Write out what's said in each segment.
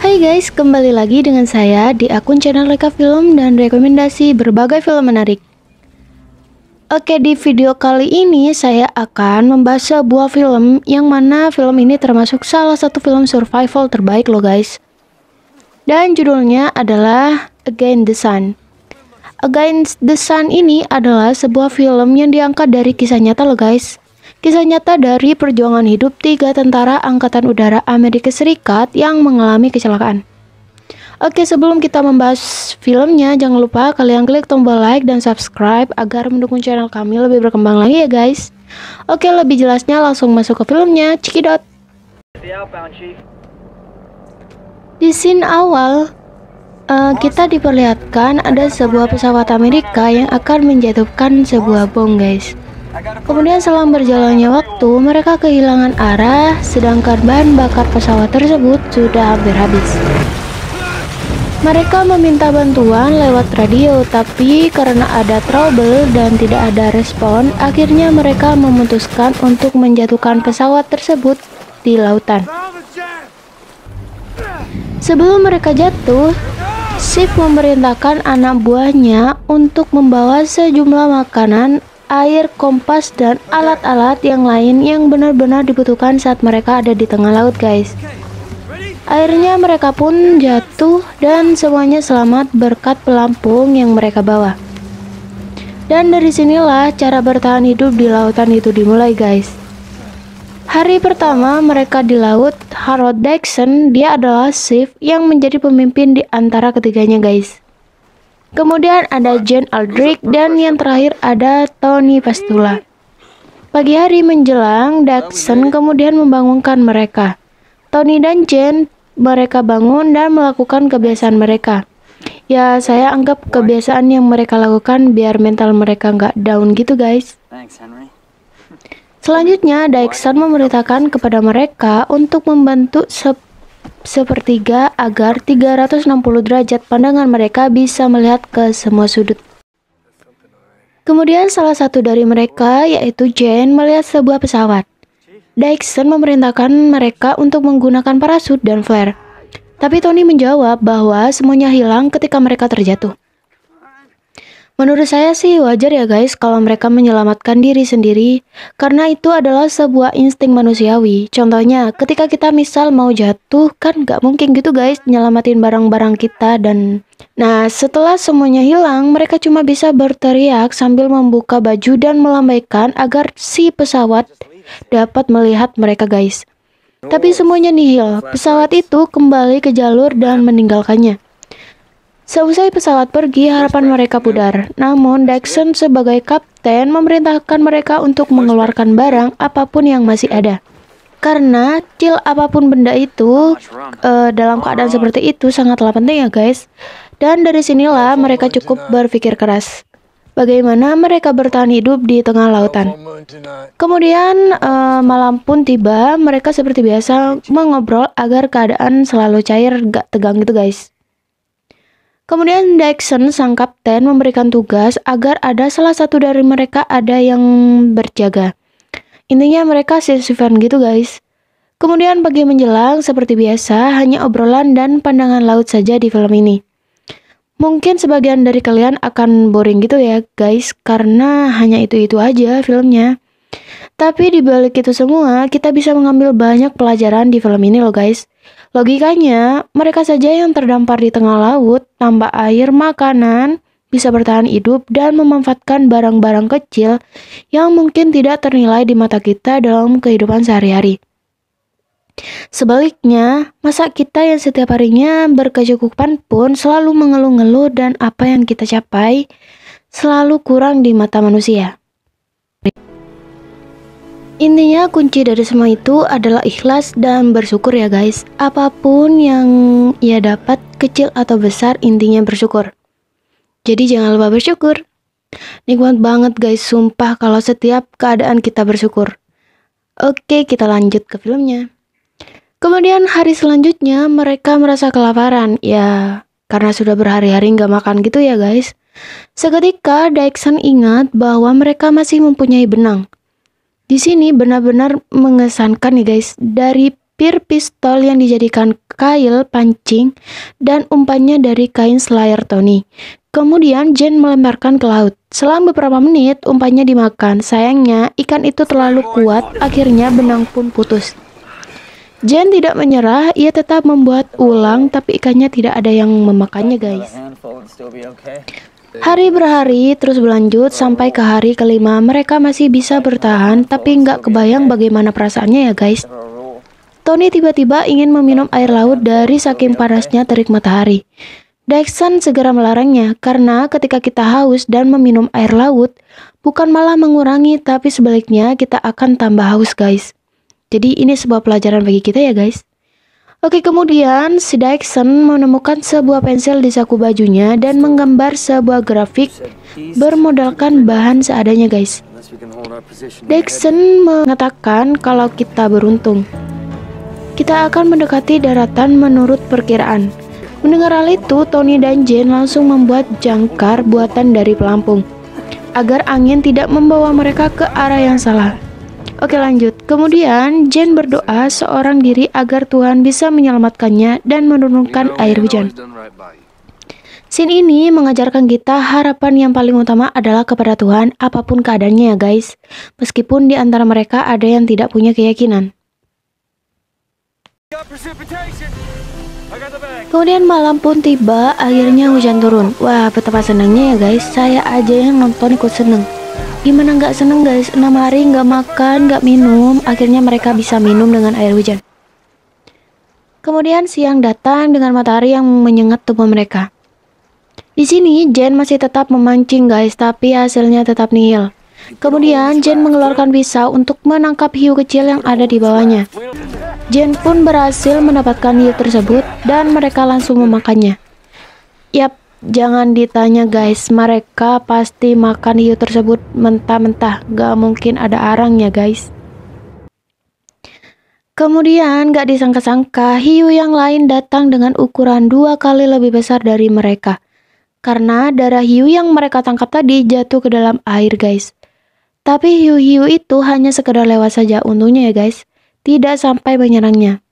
Hai guys, kembali lagi dengan saya di akun channel Reka Film dan rekomendasi berbagai film menarik. Oke, di video kali ini saya akan membahas sebuah film yang mana film ini termasuk salah satu film survival terbaik loh guys. Dan judulnya adalah Against the Sun. Against the Sun ini adalah sebuah film yang diangkat dari kisah nyata loh guys. Kisah nyata dari perjuangan hidup 3 tentara Angkatan Udara Amerika Serikat yang mengalami kecelakaan. Oke, sebelum kita membahas filmnya, jangan lupa kalian klik tombol like dan subscribe agar mendukung channel kami lebih berkembang lagi ya guys. Oke, lebih jelasnya langsung masuk ke filmnya, cikidot. Di scene awal, kita diperlihatkan ada sebuah pesawat Amerika yang akan menjatuhkan sebuah bom guys. Kemudian selang berjalannya waktu, mereka kehilangan arah, sedangkan bahan bakar pesawat tersebut sudah hampir habis. Mereka meminta bantuan lewat radio, tapi karena ada trouble dan tidak ada respon, akhirnya mereka memutuskan untuk menjatuhkan pesawat tersebut di lautan. Sebelum mereka jatuh, Chief memerintahkan anak buahnya untuk membawa sejumlah makanan, air, kompas, dan alat-alat yang lain yang benar-benar dibutuhkan saat mereka ada di tengah laut guys. Akhirnya mereka pun jatuh dan semuanya selamat berkat pelampung yang mereka bawa. Dan dari sinilah cara bertahan hidup di lautan itu dimulai guys. Hari pertama mereka di laut, Harold Dixon, dia adalah chief yang menjadi pemimpin di antara ketiganya guys. Kemudian ada Jane Aldrich dan yang terakhir ada Tony Pastula. Pagi hari menjelang, Dixon kemudian membangunkan mereka. Tony dan Jane mereka bangun dan melakukan kebiasaan mereka. Ya, saya anggap kebiasaan yang mereka lakukan biar mental mereka nggak down gitu guys. Selanjutnya, Dixon memerintahkan kepada mereka untuk membentuk sepertiga agar 360 derajat pandangan mereka bisa melihat ke semua sudut. Kemudian salah satu dari mereka, yaitu Jane, melihat sebuah pesawat. Dixon memerintahkan mereka untuk menggunakan parasut dan flare. Tapi Tony menjawab bahwa semuanya hilang ketika mereka terjatuh. Menurut saya sih wajar ya guys kalau mereka menyelamatkan diri sendiri, karena itu adalah sebuah insting manusiawi. Contohnya ketika kita misal mau jatuh, kan nggak mungkin gitu guys nyelamatin barang-barang kita. Dan nah, setelah semuanya hilang, mereka cuma bisa berteriak sambil membuka baju dan melambaikan agar si pesawat dapat melihat mereka guys. Tapi semuanya nihil, pesawat itu kembali ke jalur dan meninggalkannya. Seusai pesawat pergi, harapan mereka pudar. Namun, Dixon sebagai kapten memerintahkan mereka untuk mengeluarkan barang apapun yang masih ada. Karena kecil apapun benda itu, dalam keadaan seperti itu sangatlah penting ya guys. Dan dari sinilah mereka cukup berpikir keras. Bagaimana mereka bertahan hidup di tengah lautan. Kemudian malam pun tiba, mereka seperti biasa mengobrol agar keadaan selalu cair, gak tegang gitu guys. Kemudian Dixon sang kapten memberikan tugas agar ada salah satu dari mereka ada yang berjaga. Intinya mereka shift-shiftan gitu guys. Kemudian pagi menjelang seperti biasa, hanya obrolan dan pandangan laut saja di film ini. Mungkin sebagian dari kalian akan boring gitu ya guys, karena hanya itu-itu aja filmnya. Tapi di balik itu semua, kita bisa mengambil banyak pelajaran di film ini loh guys. Logikanya, mereka saja yang terdampar di tengah laut, tanpa air, makanan, bisa bertahan hidup dan memanfaatkan barang-barang kecil yang mungkin tidak ternilai di mata kita dalam kehidupan sehari-hari. Sebaliknya, masa kita yang setiap harinya berkecukupan pun selalu mengeluh-ngeluh dan apa yang kita capai selalu kurang di mata manusia. Intinya kunci dari semua itu adalah ikhlas dan bersyukur ya guys. Apapun yang ia dapat, kecil atau besar, intinya bersyukur. Jadi jangan lupa bersyukur. Nikmat banget guys, sumpah kalau setiap keadaan kita bersyukur. Oke, kita lanjut ke filmnya. Kemudian hari selanjutnya mereka merasa kelaparan. Ya, karena sudah berhari-hari nggak makan gitu ya guys. Seketika Dixon ingat bahwa mereka masih mempunyai benang. Di sini benar-benar mengesankan nih guys. Dari spear pistol yang dijadikan kail pancing dan umpannya dari kain Slayer Tony. Kemudian Jen melemparkan ke laut. Selang beberapa menit, umpannya dimakan. Sayangnya, ikan itu terlalu kuat, akhirnya benang pun putus. Jen tidak menyerah, ia tetap membuat ulang, tapi ikannya tidak ada yang memakannya, guys. Hari berhari terus berlanjut sampai ke hari kelima. Mereka masih bisa bertahan, tapi nggak kebayang bagaimana perasaannya ya, guys. Tony tiba-tiba ingin meminum air laut dari saking panasnya terik matahari. Dixon segera melarangnya, karena ketika kita haus dan meminum air laut, bukan malah mengurangi, tapi sebaliknya kita akan tambah haus, guys. Jadi ini sebuah pelajaran bagi kita ya, guys. Oke, kemudian si Dixon menemukan sebuah pensil di saku bajunya dan menggambar sebuah grafik bermodalkan bahan seadanya, guys. Dixon mengatakan kalau kita beruntung, kita akan mendekati daratan menurut perkiraan. Mendengar hal itu, Tony dan Jen langsung membuat jangkar buatan dari pelampung agar angin tidak membawa mereka ke arah yang salah. Oke, lanjut. Kemudian Jen berdoa seorang diri agar Tuhan bisa menyelamatkannya dan menurunkan air hujan. Scene ini mengajarkan kita harapan yang paling utama adalah kepada Tuhan apapun keadaannya ya, guys. Meskipun di antara mereka ada yang tidak punya keyakinan. Kemudian malam pun tiba, akhirnya hujan turun. Wah, betapa senangnya ya, guys. Saya aja yang nonton ikut seneng. Gimana nggak seneng, guys? 6 hari nggak makan, nggak minum, akhirnya mereka bisa minum dengan air hujan. Kemudian siang datang dengan matahari yang menyengat tubuh mereka. Di sini Jen masih tetap memancing, guys, tapi hasilnya tetap nihil. Kemudian Jen mengeluarkan pisau untuk menangkap hiu kecil yang ada di bawahnya. Jen pun berhasil mendapatkan hiu tersebut dan mereka langsung memakannya. Yap, jangan ditanya, guys, mereka pasti makan hiu tersebut mentah-mentah, gak mungkin ada arangnya, guys. Kemudian gak disangka-sangka hiu yang lain datang dengan ukuran 2 kali lebih besar dari mereka. Karena darah hiu yang mereka tangkap tadi jatuh ke dalam air, guys. Tapi hiu-hiu itu hanya sekedar lewat saja, untungnya ya, guys, tidak sampai menyerangnya.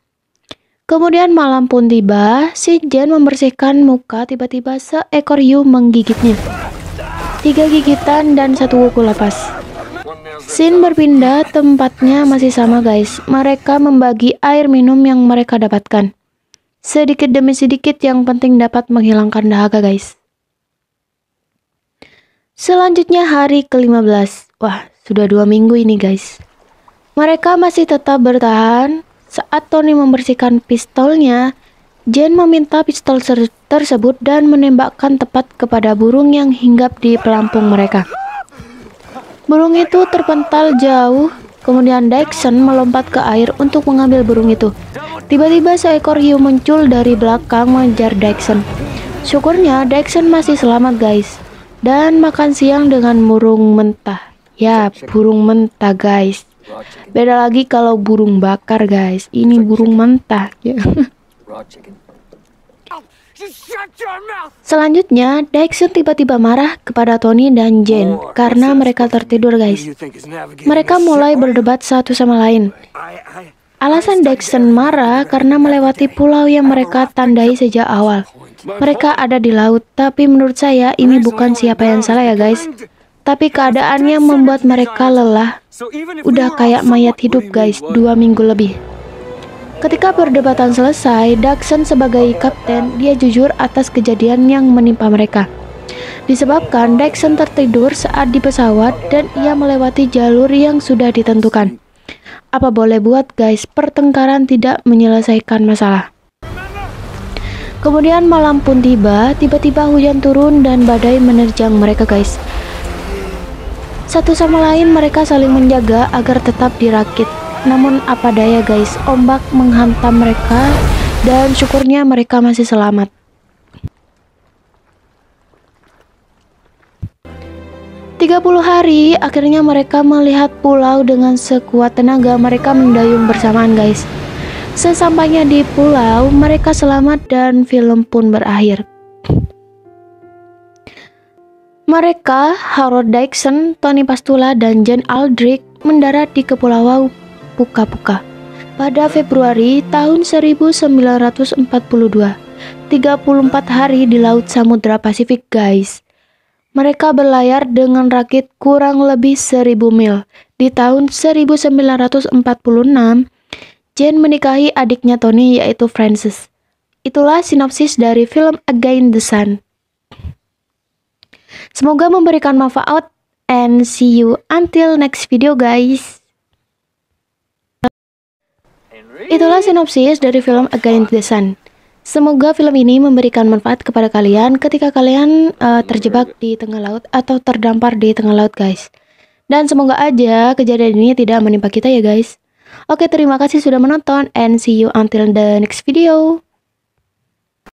Kemudian malam pun tiba, si Jen membersihkan muka, tiba-tiba seekor hiu menggigitnya. 3 gigitan dan 1 kuku lepas. Scene berpindah, tempatnya masih sama, guys. Mereka membagi air minum yang mereka dapatkan. Sedikit demi sedikit, yang penting dapat menghilangkan dahaga, guys. Selanjutnya hari ke-15. Wah, sudah 2 minggu ini, guys. Mereka masih tetap bertahan. Saat Tony membersihkan pistolnya, Jen meminta pistol tersebut dan menembakkan tepat kepada burung yang hinggap di pelampung mereka. Burung itu terpental jauh, kemudian Dixon melompat ke air untuk mengambil burung itu. Tiba-tiba seekor hiu muncul dari belakang mengejar Dixon. Syukurnya Dixon masih selamat, guys. Dan makan siang dengan burung mentah. Ya, burung mentah, guys. Beda lagi kalau burung bakar, guys. Ini burung mentah ya. Selanjutnya, Dixon tiba-tiba marah kepada Tony dan Jen karena mereka tertidur, guys. Mereka mulai berdebat satu sama lain. Alasan Dixon marah karena melewati pulau yang mereka tandai sejak awal. Mereka ada di laut, tapi menurut saya ini bukan siapa yang salah ya, guys. Tapi keadaannya membuat mereka lelah. Udah kayak mayat hidup, guys, 2 minggu lebih. Ketika perdebatan selesai, Dixon sebagai kapten, dia jujur atas kejadian yang menimpa mereka. Disebabkan Dixon tertidur saat di pesawat dan ia melewati jalur yang sudah ditentukan. Apa boleh buat, guys, pertengkaran tidak menyelesaikan masalah. Kemudian malam pun tiba-tiba hujan turun dan badai menerjang mereka, guys. Satu sama lain mereka saling menjaga agar tetap dirakit. Namun apa daya, guys, ombak menghantam mereka dan syukurnya mereka masih selamat. Tiga 30 hari, akhirnya mereka melihat pulau dengan sekuat tenaga. Mereka mendayung bersamaan, guys. Sesampainya di pulau, mereka selamat dan film pun berakhir. Mereka, Harold Dixon, Tony Pastula, dan Jen Aldrich mendarat di Kepulauan Puka-Puka. pada Februari tahun 1942. 34 hari di Laut Samudra Pasifik, guys. Mereka berlayar dengan rakit kurang lebih 1000 mil. Di tahun 1946, Jane menikahi adiknya Tony yaitu Francis. Itulah sinopsis dari film Against the Sun. Semoga memberikan manfaat and see you until next video, guys. Itulah sinopsis dari film Against the Sun. Semoga film ini memberikan manfaat kepada kalian ketika kalian terjebak di tengah laut atau terdampar di tengah laut, guys. Dan semoga aja kejadian ini tidak menimpa kita ya, guys. Oke, terima kasih sudah menonton and see you until the next video.